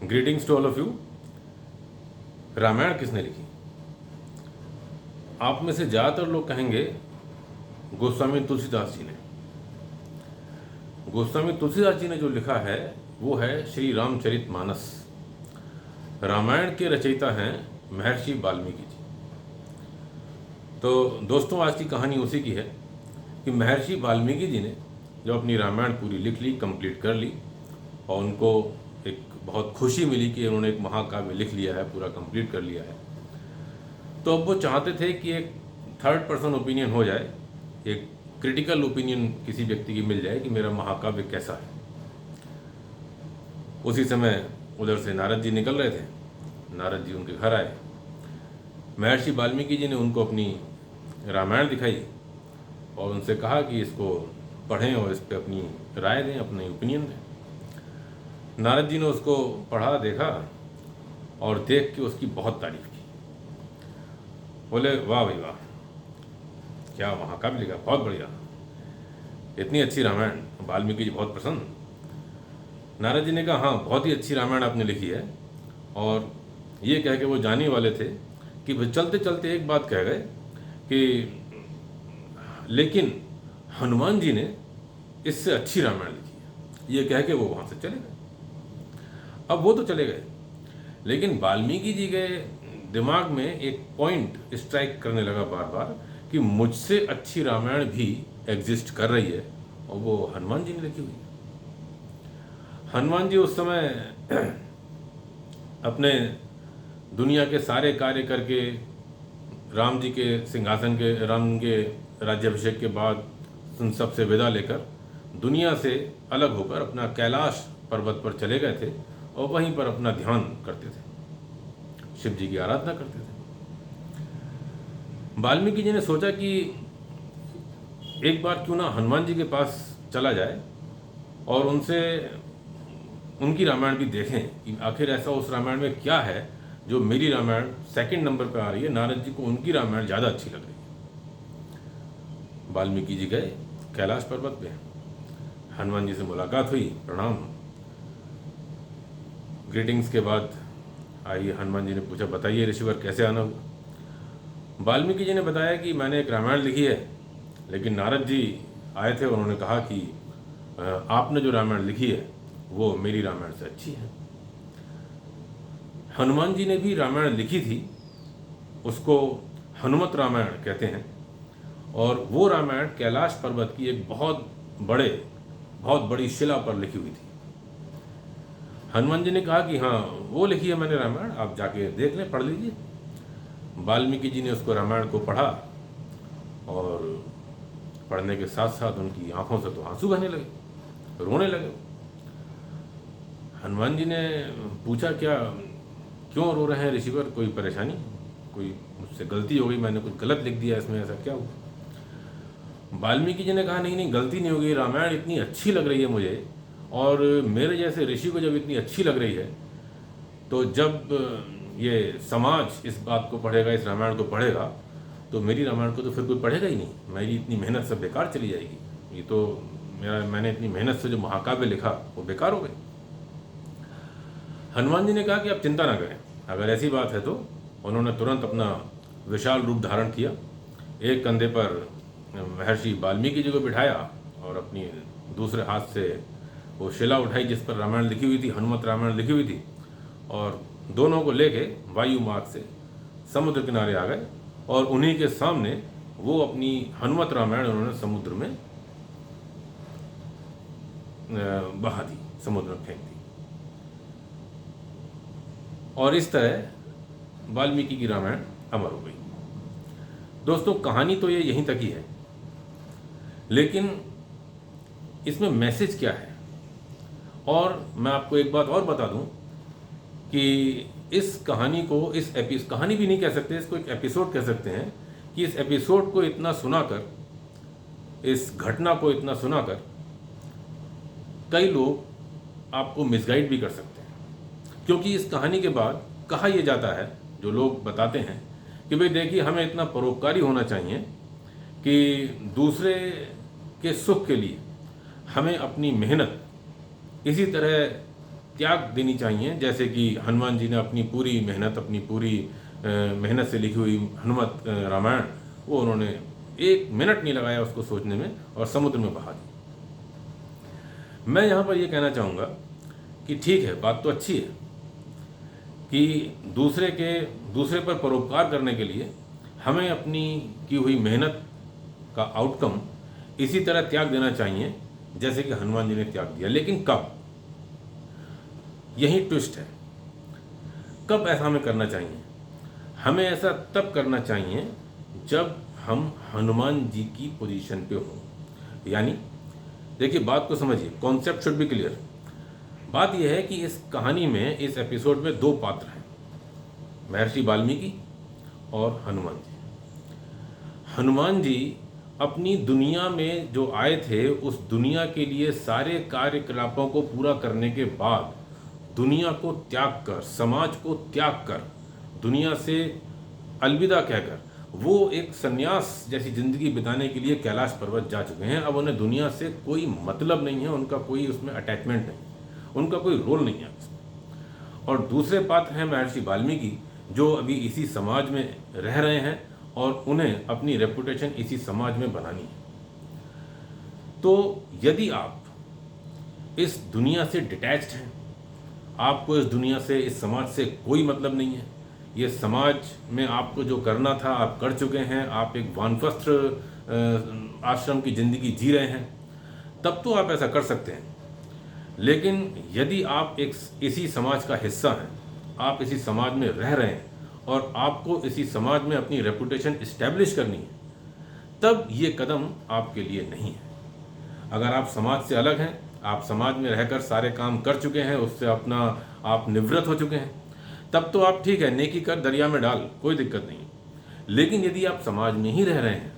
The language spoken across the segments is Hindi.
Greetings to all of you. Ramayana किसने लिखी? आप में से ज़्यादातर लोग कहेंगे गोस्वामी तुलसीदास जी ने। गोस्वामी तुलसीदास जी ने जो लिखा है वो है श्री रामचरितमानस। रामायण के रचयिता हैं महर्षि वाल्मीकि जी। तो दोस्तों, आज की कहानी उसी की है कि महर्षि वाल्मीकि जी ने जब अपनी रामायण पूरी लिख ली, कंप्लीट कर ली, और उनको एक बहुत खुशी मिली कि उन्होंने एक महाकाव्य लिख लिया है, पूरा कंप्लीट कर लिया है। तो अब वो चाहते थे कि एक थर्ड पर्सन ओपिनियन हो जाए, एक क्रिटिकल ओपिनियन किसी व्यक्ति की मिल जाए कि मेरा महाकाव्य कैसा है। उसी समय उधर से नारद जी निकल रहे थे। नारद जी उनके घर आए। महर्षि वाल्मीकि जी ने उनको अपनी रामायण दिखाई और उनसे कहा कि इसको पढ़ें और इस पर अपनी राय दें, अपनी ओपिनियन दें। नारद जी ने उसको पढ़ा, देखा और देख के उसकी बहुत तारीफ की। बोले, वाह भाई वाह, क्या महाकाव्य लिखा, बहुत बढ़िया, इतनी अच्छी रामायण। वाल्मीकि जी बहुत प्रसन्न। नारद जी ने कहा, हाँ बहुत ही अच्छी रामायण आपने लिखी है। और ये कह के वो जाने वाले थे कि चलते चलते एक बात कह गए कि लेकिन हनुमान जी ने इससे अच्छी रामायण लिखी है। ये कह के वो वहाँ से चले गए। अब वो तो चले गए, लेकिन वाल्मीकि जी के दिमाग में एक पॉइंट स्ट्राइक करने लगा बार बार कि मुझसे अच्छी रामायण भी एग्जिस्ट कर रही है, और वो हनुमान जी ने लिखी हुई है। हनुमान जी उस समय अपने दुनिया के सारे कार्य करके राम जी के सिंहासन के, राम के राज्याभिषेक के बाद उन सब से विदा लेकर दुनिया से अलग होकर अपना कैलाश पर्वत पर चले गए थे और वहीं पर अपना ध्यान करते थे, शिव जी की आराधना करते थे। वाल्मीकि जी ने सोचा कि एक बार क्यों ना हनुमान जी के पास चला जाए और उनसे उनकी रामायण भी देखें कि आखिर ऐसा उस रामायण में क्या है जो मेरी रामायण सेकंड नंबर पर आ रही है, नारद जी को उनकी रामायण ज़्यादा अच्छी लग रही है। वाल्मीकि जी गए कैलाश पर्वत पे, हनुमान जी से मुलाकात हुई, प्रणाम, ग्रीटिंग्स के बाद आइए। हनुमान जी ने पूछा, बताइए ऋषिवर कैसे आना हुआ? वाल्मीकि जी ने बताया कि मैंने एक रामायण लिखी है, लेकिन नारद जी आए थे और उन्होंने कहा कि आपने जो रामायण लिखी है वो मेरी रामायण से अच्छी है। हनुमान जी ने भी रामायण लिखी थी, उसको हनुमत रामायण कहते हैं, और वो रामायण कैलाश पर्वत की एक बहुत बड़ी शिला पर लिखी हुई थी। हनुमान जी ने कहा कि हाँ वो लिखी है मैंने रामायण, आप जाके देख लें, पढ़ लीजिए। वाल्मीकि जी ने उसको रामायण को पढ़ा और पढ़ने के साथ साथ उनकी आंखों से तो आंसू बहने लगे, रोने लगे। हनुमान जी ने पूछा, क्यों रो रहे हैं ऋषिवर, कोई परेशानी, कोई मुझसे गलती हो गई, मैंने कुछ गलत लिख दिया इसमें, ऐसा क्या हुआ? वाल्मीकि जी ने कहा, नहीं गलती नहीं होगी, रामायण इतनी अच्छी लग रही है मुझे, और मेरे जैसे ऋषि को जब इतनी अच्छी लग रही है तो जब ये समाज इस बात को पढ़ेगा, इस रामायण को पढ़ेगा, तो मेरी रामायण को तो फिर कोई पढ़ेगा ही नहीं, मेरी इतनी मेहनत सब बेकार चली जाएगी। ये तो मैंने इतनी मेहनत से जो महाकाव्य लिखा वो बेकार हो गई। हनुमान जी ने कहा कि आप चिंता ना करें, अगर ऐसी बात है तो। उन्होंने तुरंत अपना विशाल रूप धारण किया, एक कंधे पर महर्षि वाल्मीकि जी को बिठाया और अपनी दूसरे हाथ से वो शिला उठाई जिस पर रामायण लिखी हुई थी, हनुमत रामायण लिखी हुई थी, और दोनों को लेके वायु मार्ग से समुद्र किनारे आ गए, और उन्हीं के सामने वो अपनी हनुमत रामायण उन्होंने समुद्र में बहा दी, समुद्र में फेंक दी। और इस तरह वाल्मीकि की रामायण अमर हो गई। दोस्तों, कहानी तो ये यहीं तक ही है, लेकिन इसमें मैसेज क्या है? और मैं आपको एक बात और बता दूं कि इस कहानी को, कहानी भी नहीं कह सकते, इसको एक एपिसोड कह सकते हैं, कि इस एपिसोड को इतना सुनाकर, इस घटना को इतना सुनाकर कई लोग आपको मिसगाइड भी कर सकते हैं। क्योंकि इस कहानी के बाद कहा यह जाता है, जो लोग बताते हैं कि भाई देखिए, हमें इतना परोपकारी होना चाहिए कि दूसरे के सुख के लिए हमें अपनी मेहनत इसी तरह त्याग देनी चाहिए। जैसे कि हनुमान जी ने अपनी पूरी मेहनत से लिखी हुई हनुमत रामायण, वो उन्होंने 1 मिनट नहीं लगाया उसको सोचने में और समुद्र में बहा दी। मैं यहाँ पर ये कहना चाहूँगा कि ठीक है, बात तो अच्छी है कि दूसरे पर परोपकार करने के लिए हमें अपनी की हुई मेहनत का आउटकम इसी तरह त्याग देना चाहिए जैसे कि हनुमान जी ने त्याग दिया। लेकिन कब, यही ट्विस्ट है, कब ऐसा हमें करना चाहिए? हमें ऐसा तब करना चाहिए जब हम हनुमान जी की पोजीशन पे हो। यानी देखिए, बात को समझिए, कॉन्सेप्ट शुड बी क्लियर। बात यह है कि इस कहानी में, इस एपिसोड में 2 पात्र हैं, महर्षि वाल्मीकि और हनुमान जी। हनुमान जी अपनी दुनिया में जो आए थे, उस दुनिया के लिए सारे कार्यकलापों को पूरा करने के बाद दुनिया को त्याग कर, समाज को त्याग कर, दुनिया से अलविदा कहकर वो एक सन्यास जैसी ज़िंदगी बिताने के लिए कैलाश पर्वत जा चुके हैं। अब उन्हें दुनिया से कोई मतलब नहीं है, उनका कोई उसमें अटैचमेंट नहीं, उनका कोई रोल नहीं है उसमें। और दूसरे पात्र हैं महर्षि वाल्मीकि, जो अभी इसी समाज में रह रहे हैं और उन्हें अपनी रेपुटेशन इसी समाज में बनानी है। तो यदि आप इस दुनिया से डिटैच्ड हैं, आपको इस दुनिया से, इस समाज से कोई मतलब नहीं है, ये समाज में आपको जो करना था आप कर चुके हैं, आप एक वानप्रस्थ आश्रम की ज़िंदगी जी रहे हैं, तब तो आप ऐसा कर सकते हैं। लेकिन यदि आप इसी समाज का हिस्सा हैं, आप इसी समाज में रह रहे हैं और आपको इसी समाज में अपनी रेपुटेशन इस्टेब्लिश करनी है, तब ये कदम आपके लिए नहीं है। अगर आप समाज से अलग हैं, आप समाज में रहकर सारे काम कर चुके हैं, उससे आप निवृत्त हो चुके हैं, तब तो आप ठीक है, नेकी कर दरिया में डाल, कोई दिक्कत नहीं। लेकिन यदि आप समाज में ही रह रहे हैं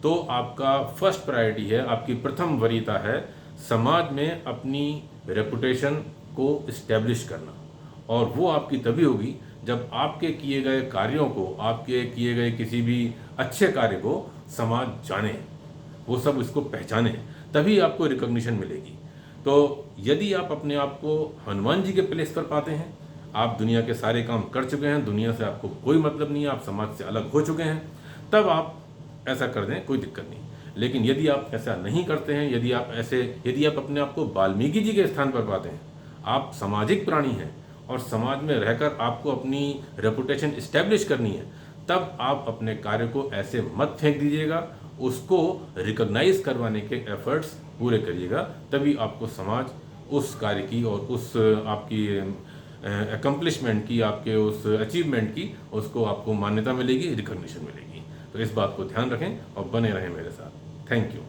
तो आपका फर्स्ट प्रायोरिटी है, आपकी प्रथम वरीयता है समाज में अपनी रेपुटेशन को इस्टेब्लिश करना। और वो आपकी तभी होगी जब आपके किए गए कार्यों को, आपके किए गए किसी भी अच्छे कार्य को समाज जाने, वो सब इसको पहचाने, तभी आपको रिकॉग्निशन मिलेगी। तो यदि आप अपने आप को हनुमान जी के प्लेस पर पाते हैं, आप दुनिया के सारे काम कर चुके हैं, दुनिया से आपको कोई मतलब नहीं है, आप समाज से अलग हो चुके हैं, तब आप ऐसा कर दें, कोई दिक्कत नहीं। लेकिन यदि आप ऐसा नहीं करते हैं, यदि आप अपने आप को वाल्मीकि जी के स्थान पर पाते हैं, आप सामाजिक प्राणी हैं और समाज में रहकर आपको अपनी रेपुटेशन इस्टेब्लिश करनी है, तब आप अपने कार्य को ऐसे मत फेंक दीजिएगा, उसको रिकॉग्नाइज करवाने के एफर्ट्स पूरे करिएगा। तभी आपको समाज उस कार्य की और उस आपकी अकम्पलिशमेंट की, आपके उस अचीवमेंट की, उसको आपको मान्यता मिलेगी, रिकॉग्निशन मिलेगी। तो इस बात को ध्यान रखें और बने रहें मेरे साथ। Thank you.